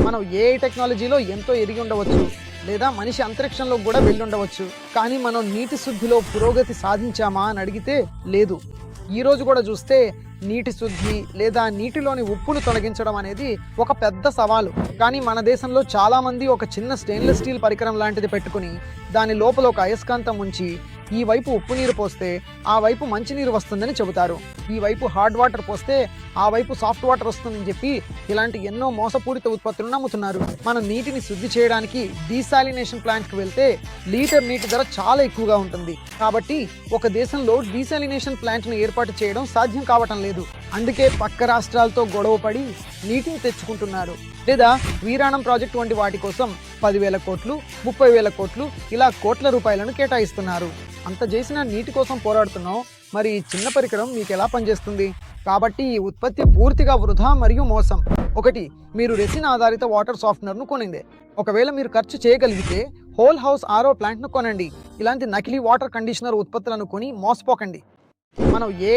మనం ఏఐ టెక్నాలజీలో ఎంతో ఎదిగి ఉండవచ్చు, లేదా మనిషి అంతరిక్షంలో కూడా వెళ్ళి ఉండవచ్చు. కానీ మనం నీటి శుద్ధిలో పురోగతి సాధించామా అని అడిగితే లేదు. ఈ రోజు కూడా చూస్తే నీటి శుద్ధి లేదా నీటిలోని ఉప్పును తొలగించడం అనేది ఒక పెద్ద సవాలు. కానీ మన దేశంలో చాలా మంది ఒక చిన్న స్టెయిన్లెస్ స్టీల్ పరికరం లాంటిది పెట్టుకుని దాని లోపల ఒక అయస్కాంతం ఉంచి ఈ వైపు ఉప్పు నీరు పోస్తే ఆ వైపు మంచినీరు వస్తుందని చెబుతారు. ఈ వైపు హార్డ్ వాటర్ పోస్తే ఆ వైపు సాఫ్ట్ వాటర్ వస్తుందని చెప్పి ఇలాంటి ఎన్నో మోసపూరిత ఉత్పత్తులను నమ్ముతున్నారు. మనం నీటిని శుద్ధి చేయడానికి డీసాలినేషన్ ప్లాంట్కి వెళ్తే లీటర్ నీటి ధర చాలా ఎక్కువగా ఉంటుంది. కాబట్టి ఒక దేశంలో డీసాలినేషన్ ప్లాంట్ను ఏర్పాటు చేయడం సాధ్యం కావటం లేదు. అందుకే పక్క రాష్ట్రాలతో గొడవ పడి నీటిని తెచ్చుకుంటున్నారు. లేదా వీరాణం ప్రాజెక్టు వంటి వాటి కోసం 10,000 కోట్లు, 30,000 కోట్లు ఇలా కోట్ల రూపాయలను కేటాయిస్తున్నారు. అంత చేసిన నీటి కోసం పోరాడుతున్నాం, మరి ఈ చిన్న పరికరం మీకు ఎలా పనిచేస్తుంది? కాబట్టి ఈ ఉత్పత్తి పూర్తిగా వృధా మరియు మోసం. ఒకటి, మీరు రెసిన్ ఆధారిత వాటర్ సాఫ్ట్నర్ను కొనిందే. ఒకవేళ మీరు ఖర్చు చేయగలిగితే హోల్ హౌస్ ఆరో ప్లాంట్ను కొనండి. ఇలాంటి నకిలీ వాటర్ కండిషనర్ ఉత్పత్తులను కొని మోసపోకండి. మనం ఏ